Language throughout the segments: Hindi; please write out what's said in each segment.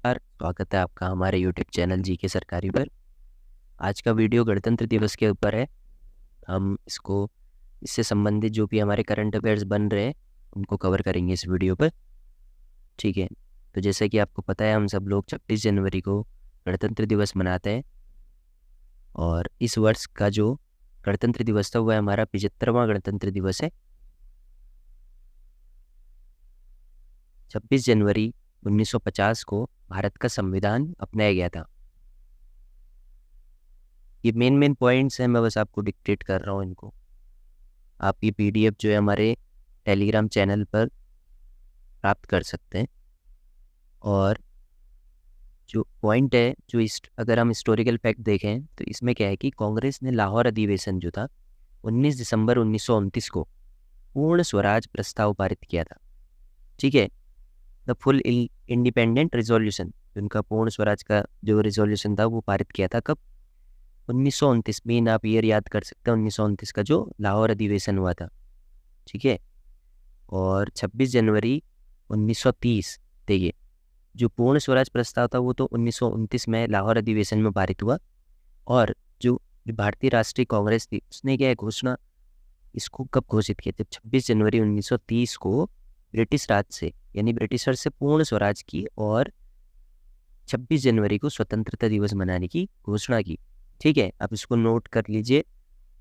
स्वागत है आपका हमारे यूट्यूब चैनल जी के सरकारी पर। आज का वीडियो गणतंत्र दिवस के ऊपर है। हम इससे संबंधित जो भी हमारे करंट अफेयर्स बन रहे हैं उनको कवर करेंगे इस वीडियो पर। ठीक है, तो जैसे कि आपको पता है हम सब लोग 26 जनवरी को गणतंत्र दिवस मनाते हैं और इस वर्ष का जो गणतंत्र दिवस था वह हमारा 75वां गणतंत्र दिवस है। 26 जनवरी 1950 को भारत का संविधान अपनाया गया था। ये मेन पॉइंट्स हैं, मैं बस आपको डिक्टेट कर रहा हूँ इनको। आप ये पीडीएफ जो है हमारे टेलीग्राम चैनल पर प्राप्त कर सकते हैं। और जो पॉइंट है अगर हम हिस्टोरिकल फैक्ट देखें तो इसमें क्या है कि कांग्रेस ने लाहौर अधिवेशन जो था 19 दिसंबर 1929 को पूर्ण स्वराज प्रस्ताव पारित किया था। ठीक है, द फुल इंडिपेंडेंट रिजोल्यूशन, उनका पूर्ण स्वराज का जो रिजोल्यूशन था वो पारित किया था कब? 1929 में। आप ईयर याद कर सकते हैं, 1929 का जो लाहौर अधिवेशन हुआ था। ठीक है, और 26 जनवरी 1930 देखिए, जो पूर्ण स्वराज प्रस्ताव था वो तो 1929 में लाहौर अधिवेशन में पारित हुआ। और जो भारतीय राष्ट्रीय कांग्रेस थी उसने क्या घोषणा इसको कब घोषित किया? जब 26 जनवरी 1930 को ब्रिटिश राज से यानी ब्रिटिशर से पूर्ण स्वराज की और 26 जनवरी को स्वतंत्रता दिवस मनाने की घोषणा की। ठीक है, आप इसको नोट कर लीजिए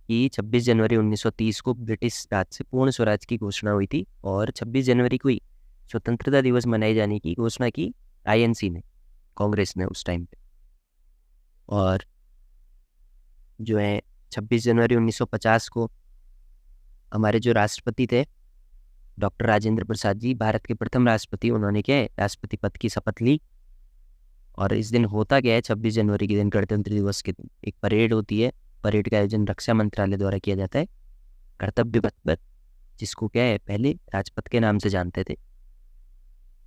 कि 26 जनवरी 1930 को ब्रिटिश राज से पूर्ण स्वराज की घोषणा हुई थी और 26 जनवरी को ही स्वतंत्रता दिवस मनाए जाने की घोषणा की आईएनसी ने, कांग्रेस ने उस टाइम पे। और जो है 26 जनवरी 1950 को हमारे जो राष्ट्रपति थे डॉक्टर राजेंद्र प्रसाद जी, भारत के प्रथम राष्ट्रपति, उन्होंने क्या है राष्ट्रपति पद की शपथ ली। और इस दिन होता क्या है, 26 जनवरी के दिन गणतंत्र दिवस के दिन एक परेड होती है। परेड का आयोजन रक्षा मंत्रालय द्वारा किया जाता है कर्तव्य पथ पर, जिसको क्या है पहले राजपथ के नाम से जानते थे।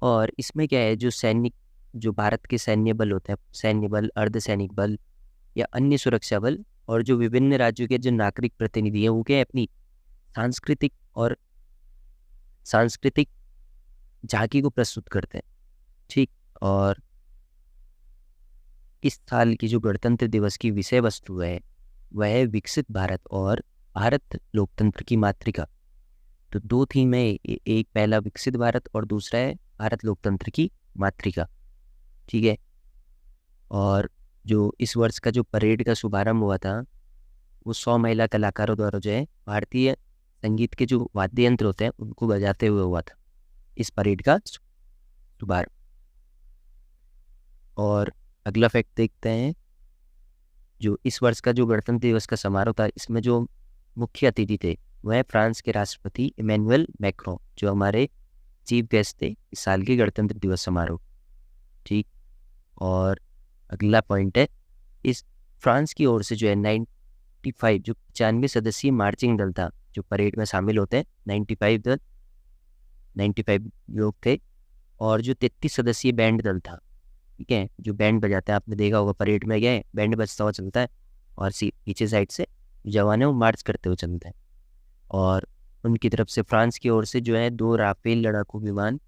और इसमें क्या है, जो भारत के सैन्य बल होते हैं, सैन्य बल, अर्धसैनिक बल या अन्य सुरक्षा बल, और जो विभिन्न राज्यों के जो नागरिक प्रतिनिधि हैं वो क्या है अपनी सांस्कृतिक झांकी को प्रस्तुत करते हैं। ठीक, और इस साल की जो गणतंत्र दिवस की विषय वस्तु है वह है विकसित भारत और भारत लोकतंत्र की मातृका। तो दो थीम है, एक पहला विकसित भारत और दूसरा है भारत लोकतंत्र की मातृका। ठीक है, और जो इस वर्ष का जो परेड का शुभारंभ हुआ था वो 100 महिला कलाकारों द्वारा जो है भारतीय संगीत के जो वाद्य यंत्र होते हैं उनको बजाते हुए हुआ था इस परेड का शुभारंभ। और अगला फैक्ट देखते हैं, जो इस वर्ष का जो गणतंत्र दिवस का समारोह था इसमें जो मुख्य अतिथि थे वह फ्रांस के राष्ट्रपति इमैनुअल मैक्रों, जो हमारे चीफ गेस्ट थे इस साल के गणतंत्र दिवस समारोह। ठीक, और अगला पॉइंट है, इस फ्रांस की ओर से जो है 95 जो 95 सदस्यीय मार्चिंग दल था जो परेड में शामिल होते हैं, 95 लोग थे। और जो 33 सदस्यीय बैंड दल था, ठीक है, जो बैंड बजाते हैं, आपने देखा होगा परेड में गए बैंड बजता हुआ चलता है और पीछे साइड से जवान है वो मार्च करते हुए चलते हैं। और उनकी तरफ से फ्रांस की ओर से जो है 2 राफेल लड़ाकू विमान,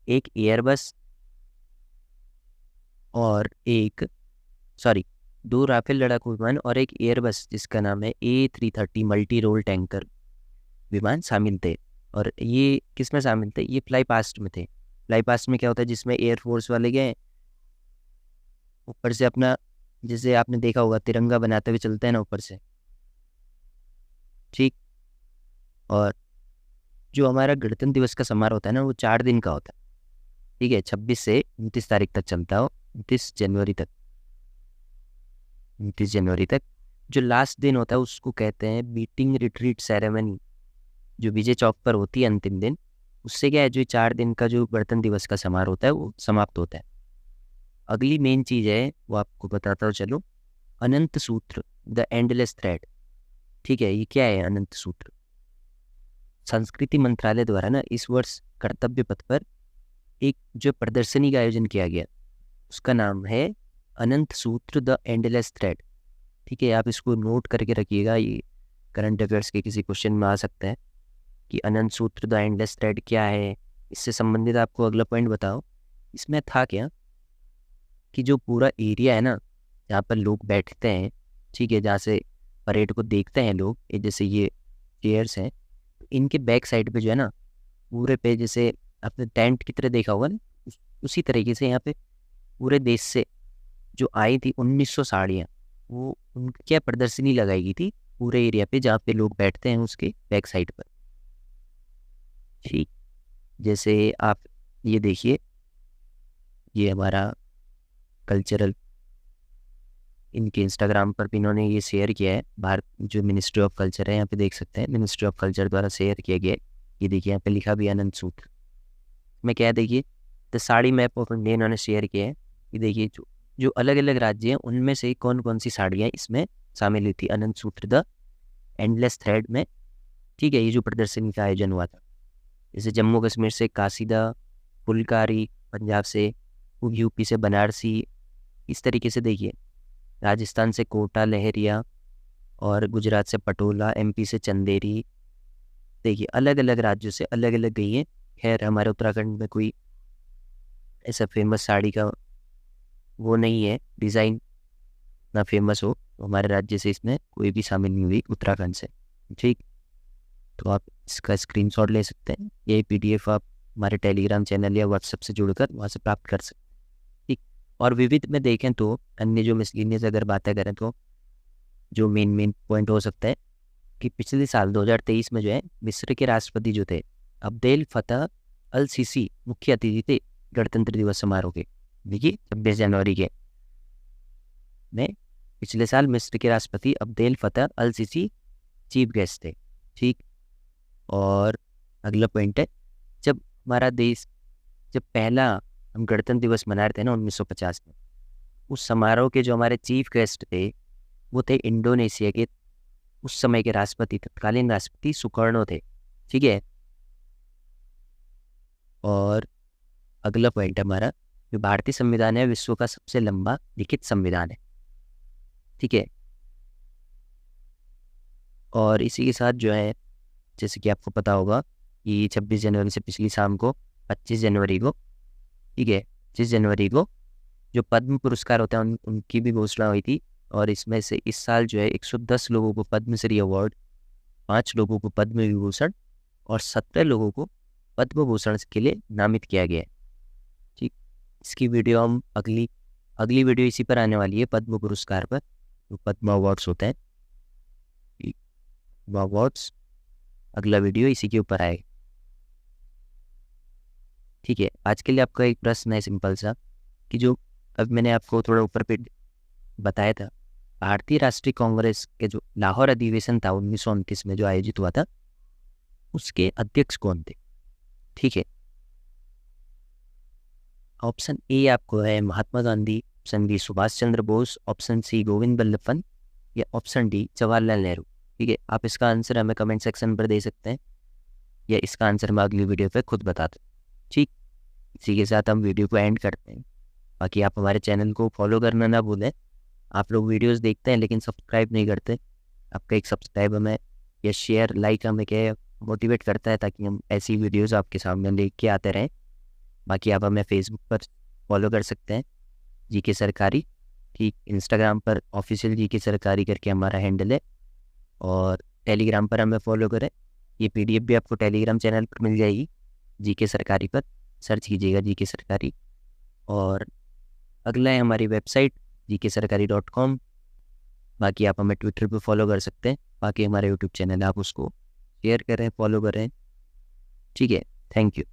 एक एयरबस और एक 2 राफेल लड़ाकू विमान और एक एयरबस जिसका नाम है A330 मल्टी रोल टैंकर विमान शामिल थे। और ये किस में शामिल थे? ये फ्लाई पास्ट में थे। फ्लाई पास्ट में क्या होता है, जिसमें एयरफोर्स वाले गए ऊपर से अपना, जैसे आपने देखा होगा तिरंगा बनाते हुए चलते हैं ना ऊपर से। ठीक, और जो हमारा गणतंत्र दिवस का समारोह होता है ना वो 4 दिन का होता है। ठीक है, 26 से 29 तारीख तक चलता हो, 29 जनवरी तक। जो लास्ट दिन होता है उसको कहते हैं मीटिंग रिट्रीट सेरेमनी, जो विजय चौक पर होती है अंतिम दिन। उससे क्या है, जो 4 दिन का जो गणतंत्र दिवस का समारोह होता है वो समाप्त होता है। अगली मेन चीज़ है वो आपको बताता हूँ, चलो। अनंत सूत्र, द एंडलेस थ्रेड। ठीक है, ये क्या है अनंत सूत्र? संस्कृति मंत्रालय द्वारा ना इस वर्ष कर्तव्य पथ पर एक जो प्रदर्शनी का आयोजन किया गया उसका नाम है अनंत सूत्र, द एंडलेस थ्रेड। ठीक है, आप इसको नोट करके रखिएगा, ये करंट अफेयर्स के किसी क्वेश्चन में आ सकता है कि अनंत सूत्र द एंडलेस थ्रेड क्या है। इससे संबंधित आपको अगला पॉइंट बताओ, इसमें था क्या कि जो पूरा एरिया है ना जहाँ पर लोग बैठते हैं, ठीक है, जहाँ से परेड को देखते हैं लोग, ये जैसे ये चेयर्स हैं, इनके बैक साइड पे जो है ना पूरे पे जैसे आपने टेंट की तरह देखा होगा ना, उसी तरीके से यहाँ पे पूरे देश से जो आई थी 1900 साड़ियाँ, वो उनकी क्या प्रदर्शनी लगाई गई थी पूरे एरिया पे जहाँ पे लोग बैठते हैं उसके बैक साइड पर। ठीक, जैसे आप ये देखिए, ये हमारा कल्चरल, इनके इंस्टाग्राम पर भी इन्होंने ये शेयर किया है, भारत जो मिनिस्ट्री ऑफ कल्चर है यहाँ पे देख सकते हैं, मिनिस्ट्री ऑफ कल्चर द्वारा शेयर किया गया है। ये देखिए यहाँ पे लिखा भी आनंद सूत्र में क्या है, देखिए the sari map of India इन्होंने शेयर किया है। ये देखिए जो जो अलग अलग राज्य हैं उनमें से कौन कौन सी साड़ियाँ इसमें शामिल हुई थी आनंद सूत्र द एंडलेस थ्रेड में। ठीक है, ये जो प्रदर्शनी का आयोजन हुआ था, जैसे जम्मू कश्मीर से कासीदा, फुलकारी, पंजाब से, यूपी से बनारसी, इस तरीके से देखिए, राजस्थान से कोटा लहरिया, और गुजरात से पटोला, एमपी से चंदेरी। देखिए अलग अलग राज्यों से अलग अलग गई है। खैर हमारे उत्तराखंड में कोई ऐसा फेमस साड़ी का वो नहीं है, डिज़ाइन ना फेमस हो, तो हमारे राज्य से इसमें कोई भी शामिल नहीं हुई उत्तराखंड से। ठीक, तो आप इसका स्क्रीनशॉट ले सकते हैं, ये पीडीएफ आप हमारे टेलीग्राम चैनल या व्हाट्सएप से जुड़कर वहाँ से प्राप्त कर सकते हैं। ठीक, और विविध में देखें तो अन्य जो मिसलिनियस अगर बातें करें तो जो मेन पॉइंट हो सकता है कि पिछले साल 2023 में जो है मिस्र के राष्ट्रपति जो थे अब्देल फतह अल सीसी मुख्य अतिथि थे गणतंत्र दिवस समारोह के। देखिए 26 जनवरी के में पिछले साल मिस्र के राष्ट्रपति अब्देल फतह अल सीसी चीफ गेस्ट थे। ठीक, और अगला पॉइंट है, जब हमारा देश जब पहला हम गणतंत्र दिवस मना रहे थे ना 1950 में, उस समारोह के जो हमारे चीफ गेस्ट थे वो थे इंडोनेशिया के उस समय के राष्ट्रपति, तत्कालीन राष्ट्रपति सुकर्णो थे। ठीक है, और अगला पॉइंट है हमारा, जो भारतीय संविधान है विश्व का सबसे लंबा लिखित संविधान है। ठीक है, और इसी के साथ जो है जैसे कि आपको पता होगा कि 26 जनवरी से पिछली शाम को 25 जनवरी को, ठीक है 25 जनवरी को जो पद्म पुरस्कार होते हैं उनकी भी घोषणा हुई थी। और इसमें से इस साल जो है 110 लोगों को पद्मश्री अवार्ड, 5 लोगों को पद्म विभूषण और 17 लोगों को पद्म भूषण के लिए नामित किया गया है। ठीक, इसकी वीडियो हम अगली वीडियो इसी पर आने वाली है, पद्म पुरस्कार पर, जो पद्म अवार्ड्स होते हैं, अवार्ड्स, अगला वीडियो इसी के ऊपर आएगा। ठीक है, आज के लिए आपका एक प्रश्न है सिंपल सा, कि जो अब मैंने आपको थोड़ा ऊपर पे बताया था, भारतीय राष्ट्रीय कांग्रेस के जो लाहौर अधिवेशन था 1929 में जो आयोजित हुआ था, उसके अध्यक्ष कौन थे? ठीक है, ऑप्शन ए आपको है Mahatma Gandhi, option B Subhash Chandra Bose, option C Govind Ballabh Pant, या ऑप्शन डी जवाहरलाल नेहरू। ठीक है, आप इसका आंसर हमें कमेंट सेक्शन पर दे सकते हैं, या इसका आंसर मैं अगली वीडियो पे खुद बताता हूँ। ठीक, इसी के साथ हम वीडियो को एंड करते हैं। बाकी आप हमारे चैनल को फॉलो करना ना भूलें। आप लोग वीडियोस देखते हैं लेकिन सब्सक्राइब नहीं करते, आपका एक सब्सक्राइब हमें या शेयर लाइक हमें क्या मोटिवेट करता है, ताकि हम ऐसी वीडियोस आपके सामने लेके आते रहें। बाकी आप हमें फेसबुक पर फॉलो कर सकते हैं, जीके सरकारी। ठीक, इंस्टाग्राम पर ऑफिशियल जीके सरकारी करके हमारा हैंडल है, और टेलीग्राम पर हमें फॉलो करें। ये पीडीएफ भी आपको टेलीग्राम चैनल पर मिल जाएगी, जीके सरकारी पर सर्च कीजिएगा जीके सरकारी। और अगला है हमारी वेबसाइट gksarkari.com। बाकी आप हमें ट्विटर पे फॉलो कर सकते हैं, बाकी हमारा यूट्यूब चैनल है, आप उसको शेयर करें, फॉलो करें। ठीक है, थैंक यू।